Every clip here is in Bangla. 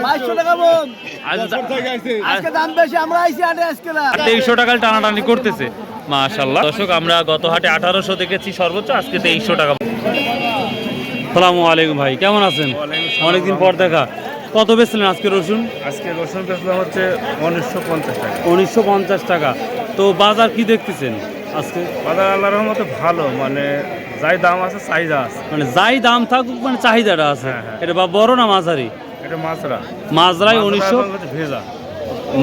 2200 টাকা মন। আজকে দাম বেশি, আমরা আইছি আটে আজকে না। 2300 টাকা টানাটানি করতেছে মাশাআল্লাহ। দর্শক আমরা গত হাটে 1800 দেখেছি সর্বোচ্চ, আজকে 2300 টাকা। আসসালামু আলাইকুম ভাই, কেমন আছেন? অনেকদিন পর দেখা। কত বেচলেন আজকে রসুন? আজকে রসুন বেচলাম হচ্ছে 1950 টাকা। 1950 টাকা। তো বাজার কি দেখতেছেন আজকে? বাজার আল্লাহর রহমতে ভালো, মানে যাই দাম আছে চাহিদা আছে। মানে যাই দাম থাকুক, মানে চাহিদাটা আছে। হ্যাঁ, হ্যাঁ। এটা বা বড় না মাঝারি? এটা মাছরা মাঝরাই 1900, ভেজা।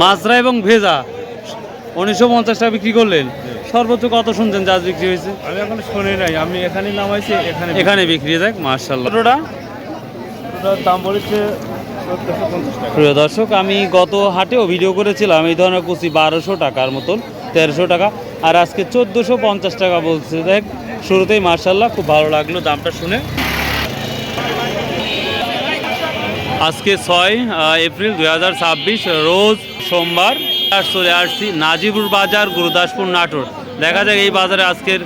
মাঝরা এবং ভেজা 1950 টাকা বিক্রি করলেন। সর্বোচ্চ কত শুনছেন যা বিক্রি হয়েছে? আমি এখন শুনি নাই, আমি এখানে নামাইছি, এখানে বিক্রি দেখ মাশাআল্লাহ। ওটা ওটার দাম বলেছে 1450 টাকা। প্রিয় দর্শক, আমি গত হাটেও ভিডিও করেছিলাম এই ধরনের কুচি 1200 টাকার মতন, 1300 টাকা, আর আজকে 1450 টাকা বলছে। দেখ শুরুতেই মাশাআল্লাহ খুব ভালো লাগলো দামটা শুনে। আজকে 6 এপ্রিল 2026 রোজ সোমবার। আর চলে আসছি নাজিবুর বাজার, গুরুদাসপুর, নাটোর। দেখা যাক এই বাজারে আজকের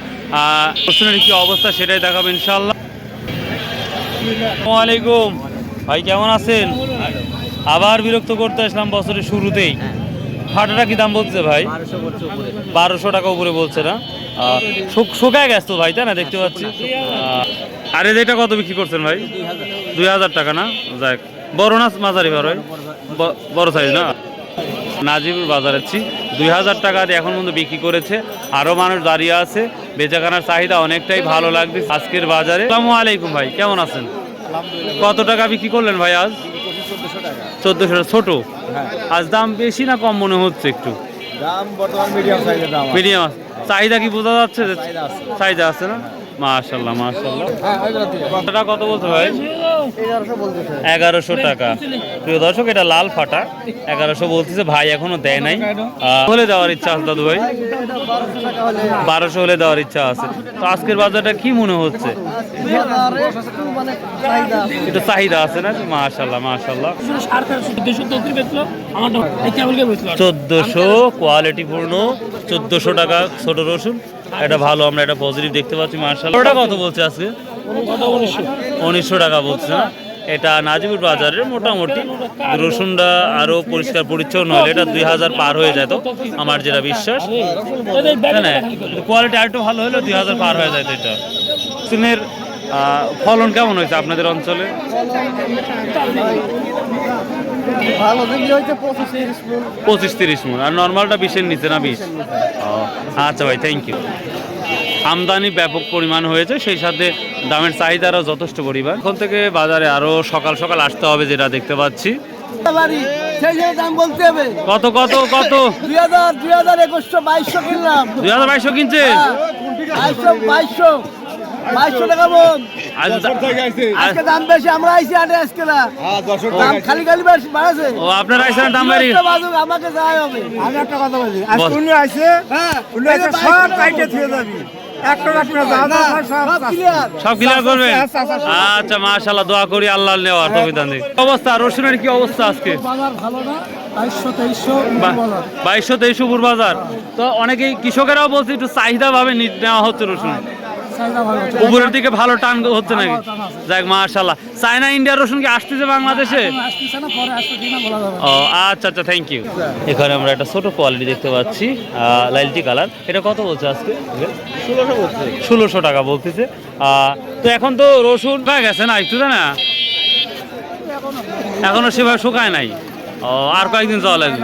রসুনের কি অবস্থা, সেটাই দেখাবো ইনশাআল্লাহ। আসসালামু আলাইকুম ভাই, কেমন আছেন? আবার বিরক্ত করতে আসলাম বছরের শুরুতেই। ফাটাটা কি দাম বলছে ভাই? 1200 টাকা উপরে বলছে না? শুকায় গেছে তো ভাই, তাই না? দেখতে পাচ্ছি। আরে যেটা কত বিক্রি করছেন ভাই? 2000 টাকা না? যাক, বড় না মাঝারি? বড় সাইজ না? নাজিবুর বাজারের 2000 টাকা দিয়ে এখন পর্যন্ত বিক্রি করেছে। আরও মানুষ দাঁড়িয়ে আছে, বেচাকেনার চাহিদা অনেকটাই ভালো লাগবে আজকের বাজারে। আসসালামু আলাইকুম ভাই, কেমন আছেন? কত টাকা বিক্রি করলেন ভাই আজ? 1400। ছোট আজ দাম বেশি না কম মনে হচ্ছে? একটু দাম বর্তমান মিডিয়াম সাইজের দাম। মিডিয়াম চাহিদা কি বোঝা যাচ্ছে? চাহিদা আছে না? মাশাআল্লাহ মাশাআল্লাহ। কত বলতে ভাই? 1100 টাকা। প্রিয় দর্শক, এটা লাল ফাটা 1100 বলতেছে ভাই, এখনো দেয় নাই। হলে দেওয়ার ইচ্ছা আছে দাদু ভাই? 1200 হলে দেওয়ার ইচ্ছা আছে। তো আজকের বাজারটা কি মনে হচ্ছে? একটু চাহিদা আছে না? মাশাআল্লাহ মাশাআল্লাহ। 1400 কোয়ালিটি পূর্ণ, 1400 টাকা ছোট রসুন। এটা ভালো, আমরা এটা পজিটিভ দেখতে পাচ্ছি মাশাআল্লাহ। ওটা কত বলছে আজকে? 1900 টাকা বলছে না? এটা নাজিবুর বাজারের মোটামুটি রসুনটা আরো পরিষ্কার পরিচ্ছন্ন হলে এটা 2000 পার হয়ে যায়, তো আমার যেটা বিশ্বাস। না কোয়ালিটি আর একটু ভালো হলে 2000 পার হয়ে যায়। তো এটা রসুনের ফলন কেমন হয়েছে আপনাদের অঞ্চলে? ভালো বিক্রি হইছে 25-30 মণ। আর নর্মালটা 20-এর নিচে না? 20। আচ্ছা ভাই, থ্যাংক ইউ। আমদানি ব্যাপক পরিমাণ হয়েছে, সেই সাথে দামের চাহিদারও যথেষ্ট পরিমাণ। এখন থেকে বাজারে আরো সকাল সকাল আসতে হবে, যেটা দেখতে পাচ্ছি। সেই দাম বলতে হবে। কত কত কত? 2000, 2200 কিনলাম। 2200 কিনছে? 2200 টাকা মন। আজকে দাম বেশি, আমরা আইছি আটে আজকে না। দাম খালি বাড়াছে। ও আপনার আইসার দাম বাড়ি? আমাকে যাই হবে। আমি একটা কথা বলছি, বল। উনি আইছে, হ্যাঁ উনি আইছে, সব কাইটে থিয়ে যাবি। একটা রাখনা সব ক্লিয়ার করবেন? আচ্ছা মাশাআল্লাহ, দোয়া করি আল্লাহ নেওয়ার তৌফিক দান দিক। অবস্থা রসুনের কি অবস্থা আজকে? বাজার ভালো না, 2200-2300 উপর বাজার। তো অনেকেই কৃষকেরাও বলছে একটু চাহিদা ভাবে নেওয়া হচ্ছে রসুন, উপরের দিকে ভালো টান হচ্ছে নাকি? যাক মাশাআল্লাহ। চায়না ইন্ডিয়ার রসুন কি আসতেছে বাংলাদেশে? ও আচ্ছা আচ্ছা, থ্যাংক ইউ। এখানে আমরা একটা ছোট কোয়ালিটি দেখতে পাচ্ছি, লাইলটি কালার। এটা কত বলছে আজকে? 1600 টাকা বলতেছে। তো এখন তো রসুন শুকায় গেছে না একটু, তাই না? এখনো সেভাবে শুকায় নাই। ও আর কয়েকদিন যাওয়া লাগবে,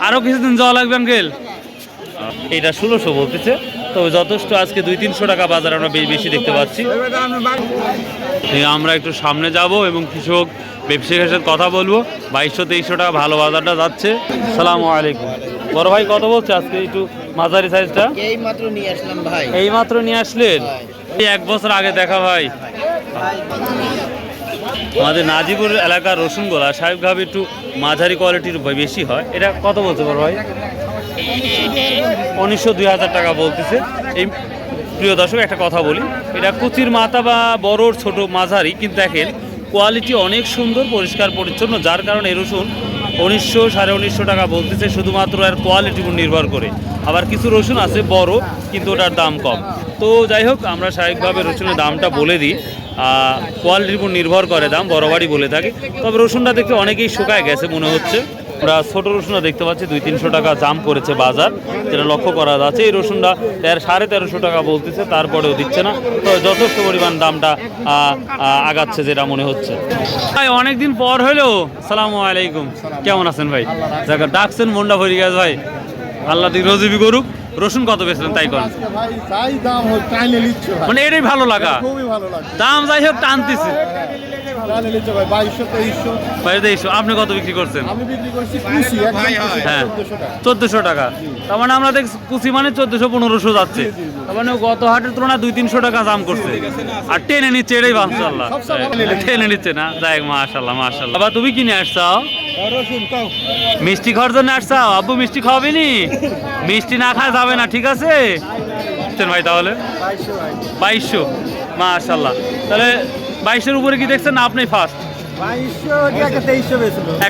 আরো কিছুদিন যাওয়া লাগবে আঙ্কেল। এটা 1600 বলতেছে, তো যথেষ্ট। আজকে 200-300 টাকা বাজার আমরা বেশি দেখতে পাচ্ছি। আমরা একটু সামনে যাব এবং কৃষক ব্যবসায়ীর সাথে কথা বলবো। 2200-2300 টাকা ভালো বাজারটা যাচ্ছে। আসসালামু আলাইকুম বড় ভাই, কত বলছে আজকে একটু মাঝারি সাইজটা? এই মাত্র নিয়ে আসলাম ভাই। এই মাত্র নিয়ে আসলেন? এই 1 বছর আগে দেখা ভাই। আমাদের নাজিবুর এলাকার রসুনগুলা স্বাভাবিকভাবে একটু মাঝারি কোয়ালিটির বেশি হয়। এটা কত বলছে বড় ভাই? 1900-2000 টাকা বলতেছে। এই প্রিয় দর্শক, একটা কথা বলি, এটা কুচির মাথা বা বড় ছোট মাঝারি, কিন্তু দেখেন কোয়ালিটি অনেক সুন্দর, পরিষ্কার পরিচ্ছন্ন, যার কারণে এই রসুন 1900-1950 টাকা বলতেছে, শুধুমাত্র এর কোয়ালিটির উপর নির্ভর করে। আবার কিছু রসুন আছে বড়, কিন্তু ওটার দাম কম। তো যাই হোক, আমরা স্বাভাবিকভাবে রসুনের দামটা বলে দিই। কোয়ালিটির উপর নির্ভর করে দাম, বরাবরই বলে থাকি। তবে রসুনটা দেখতে অনেকেই শুকায় গেছে মনে হচ্ছে। আমরা ছোটো রসুনটা দেখতে পাচ্ছি 200-300 টাকা দাম করেছে বাজার, যেটা লক্ষ্য করা যাচ্ছে। এই রসুনটা 1350 টাকা বলতেছে, তারপরেও দিচ্ছে না। তো যথেষ্ট পরিমাণ দামটা আগাচ্ছে যেটা মনে হচ্ছে। ভাই অনেকদিন পর হলো, আসসালামু আলাইকুম, কেমন আছেন ভাই? জায়গা ডাকছেন মনটা ভরে গেছে ভাই, আল্লাহ দিন রোজিবি করুক। রসুন কত বেচলেন তাই করেন? মানে এটাই ভালো লাগা, দাম যাই হোক টানতেছে। আপনি কত বিক্রি করছেন? হ্যাঁ 1400 টাকা। তার মানে আমরা দেখছি কুচি মানে 1400-1500 যাচ্ছে। তার মানে গত হাটের তুলনায় 200-300 টাকা দাম করছে, আর টেনে নিচ্ছে। এটাই মাশাআল্লাহ, টেনে নিচ্ছে না। যাই মাশাআল্লাহ মাশাআল্লাহ। বাবা তুমি কিনে আসছাও? মিষ্টি খাওয়ার জন্য আসছাও? আব্বু মিষ্টি খাওয়াবিনি? মিষ্টি না খাওয়া যাবে না, ঠিক আছে ভাই? তাহলে 2200, মাশাআল্লাহ। তাহলে 2200-এর উপরে কি দেখছেন না আপনি ফার্স্ট?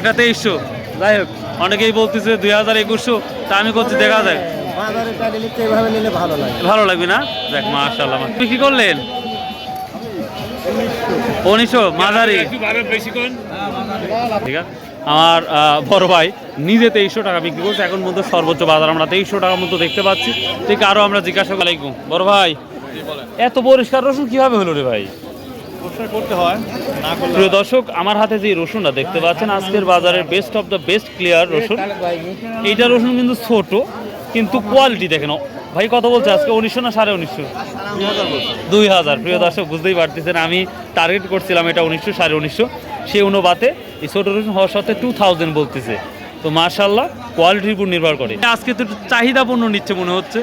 2300। যাই হোক, অনেকেই বলতেছে 2000-2100, তা আমি করছি দেখা যায় ভালো লাগবে না। দেখ মাশাআল্লাহ। তুমি কি করলেন? 1900 মাঝারি, ঠিক আছে। আমার বড় ভাই নিজে 2300 টাকা বিক্রি করছে এখন পর্যন্ত, সর্বোচ্চ বাজার আমরা 2300 টাকার মতো দেখতে পাচ্ছি। ঠিক, আরও আমরা জিজ্ঞাসা আলাইকুম বড় ভাই, এত পরিষ্কার রসুন কিভাবে হলো রে ভাই? করতে হয় না। প্রিয় দর্শক, আমার হাতে যে রসুনটা দেখতে পাচ্ছেন আজকের বাজারের best of the best clear রসুন। এইটা রসুন কিন্তু ছোট, কিন্তু কোয়ালিটি দেখেন ভাই। কত বলছে আজকে? 1900 না 1950? 2000। প্রিয় দর্শক বুঝতেই পারতেছেন, আমি টার্গেট করছিলাম এটা 1900 1950, সেই অনুপাতে এই ছোট রসুন হওয়ার সাথে 2000 বলতেছে। তো মাশাআল্লাহ, কোয়ালিটির উপর নির্ভর করে। আজকে তো একটু চাহিদাপূর্ণ নিচ্ছে মনে হচ্ছে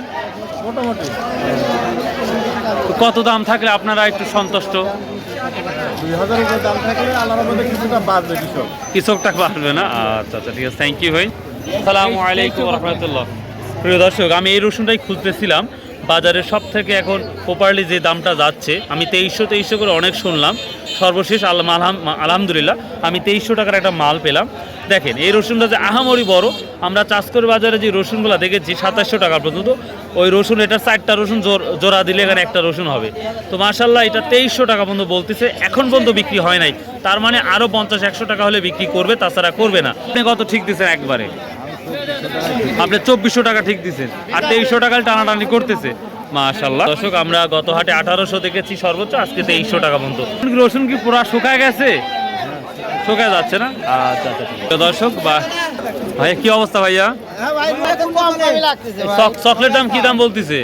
মোটামুটি। কত দাম থাকলে আপনারা একটু সন্তুষ্ট? 2000 দাম থাকলে আল্লাহর মধ্যে কিছুটা বাড়বে, কৃষকটা বাড়বে না। আচ্ছা আচ্ছা, ঠিক আছে, থ্যাংক ইউ ভাই। আসসালামু আলাইকুম রহমতুল্লাহ। প্রিয় দর্শক, আমি এই রসুনটাই খুঁজতেছিলাম বাজারের সব থেকে এখন প্রপারলি যে দামটা যাচ্ছে। আমি 2300 করে অনেক শুনলাম, সর্বশেষ আলহামদুলিল্লাহ আমি 2300 টাকার একটা মাল পেলাম। দেখেন এই রসুনটা যে আহামরি বড়, আমরা চাষকর বাজারে যে রসুনগুলো দেখেছি 2700 টাকা পর্যন্ত, ওই রসুন এটা 4টা রসুন জোড়া দিলে এখানে একটা রসুন হবে। তো মাশাআল্লাহ এটা 2300 টাকা পর্যন্ত বলতেছে, এখন পর্যন্ত বিক্রি হয় নাই। তার মানে আরও 50-100 টাকা হলে বিক্রি করবে, তাছাড়া করবে না। আপনি কত ঠিক দিচ্ছেন একবারে? আপনি 2400 টাকা ঠিক দিচ্ছেন, আর 2300 টাকায় টানাটানি করতেছে। মাশাআল্লাহ। দর্শক, আমরা গত হাটে 1800 দেখেছি সর্বোচ্চ, আজকে 2300 টাকা পর্যন্ত। রসুন কি পুরা শুকায় গেছে? শুকায় যাচ্ছে না? আচ্ছা আচ্ছা, দর্শক ভাইয়া কি অবস্থা ভাইয়া? চকলেট দাম কি দাম বলতেছে?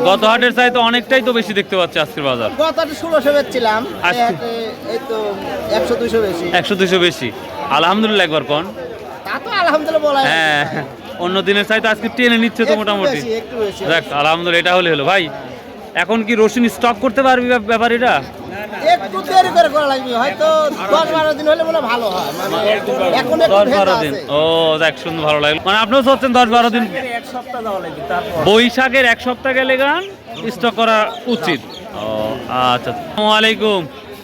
গত হাটের চাইতে অনেকটাই তো বেশি দেখতে পাচ্ছি আজকের বাজার। 1600 বেচছিলাম, 100-200 বেশি। আলহামদুলিল্লাহ একবার কোন? হ্যাঁ, অন্য দিনের চাইতে আজকে টেনে নিচ্ছে তো মোটামুটি। দেখ আলহামদুলিল্লাহ, এটা হলে হলো। ভাই এখন কি রসুন স্টক করতে পারবি ব্যাপারীরা? একটু দেরি করে করা লাগবে, হয়তো 10-12 দিন হলে মনে ভালো হয়। এখন 10-12 দিন। ও দেখ, শুনতে ভালো লাগলো। মানে আপনিও চাচ্ছেন 10-12 দিন? এক সপ্তাহ যাওয়া লাগবে, বৈশাখের 1 সপ্তাহ গেলে গান স্টক করা উচিত। ও আচ্ছা। আসসালামু আলাইকুম।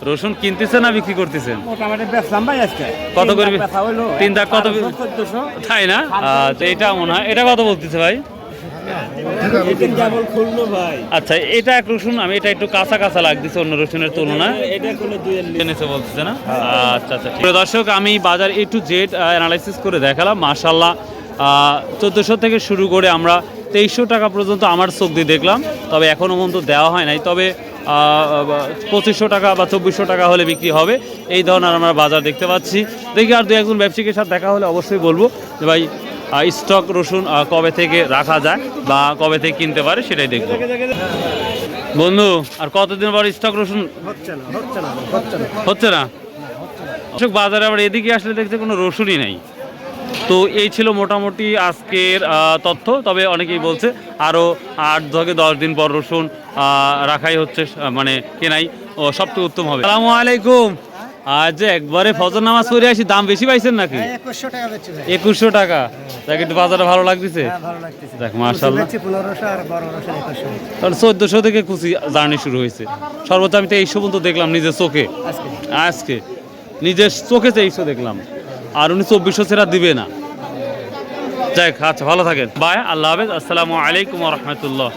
রসুন কিনতেছেন না বিক্রি করতেছেন? মোটামুটি বেচলাম ভাই আজকে। কত করবি? 3 দাগ কত? তাই না? আচ্ছা, এটা মনে হয় এটা কত বলতেছে ভাই? আচ্ছা, এটা এক রসুন, আমি এটা একটু কাঁচা কাঁচা লাগতেছে অন্য রসুনের তুলনায়, বলতেছে না? আচ্ছা আচ্ছা। দর্শক, আমি বাজার A to Z অ্যানালাইসিস করে দেখালাম। মাশাআল্লাহ 1400 থেকে শুরু করে আমরা 2300 টাকা পর্যন্ত আমার চোখ দিয়ে দেখলাম। তবে এখনও পর্যন্ত দেওয়া হয় নাই, তবে 2500 টাকা বা 2400 টাকা হলে বিক্রি হবে, এই ধরনের আমরা বাজার দেখতে পাচ্ছি। দেখি আর 2-1 ব্যবসায়ীর সাথে দেখা হলে অবশ্যই বলবো যে ভাই স্টক রসুন কবে থেকে রাখা যায় বা কবে থেকে কিনতে পারে, সেটাই দেখবো। বন্ধু, আর কতদিন পর স্টক রসুন হচ্ছে না? বাজারে আবার এদিকে আসলে দেখতে কোনো রসুনই নেই। তো এই ছিল মোটামুটি আজকের তথ্য। তবে অনেকেই বলছে আরও 8-10 দিন পর রসুন রাখাই হচ্ছে, মানে কেনাই সবচেয়ে উত্তম হবে। আসসালামু আলাইকুম। আজ একবারে ফজর নামাজ পড়ে আসি, দাম বেশি পাইছেন নাকি? 2100 টাকা বেচছি ভাই। 2100 টাকা। দেখ একটু বাজারটা ভালো লাগতেছে? হ্যাঁ, ভালো লাগতেছে। দেখ মাশাআল্লাহ, 1500 আর বড় রসুন 2100। তাহলে 1400 থেকে কুচি জার্নি শুরু হয়েছে। সর্বোচ্চ আমি 2300 পর্যন্ত দেখলাম নিজের চোখে, আজকে নিজের চোখে 2300 দেখলাম, আর উনি 2400 ছেড়া দিবে না। যাই, আচ্ছা ভালো থাকেন, বাই, আল্লাহ হাফেজ, আসসালামু আলাইকুম ওয়া রাহমাতুল্লাহ।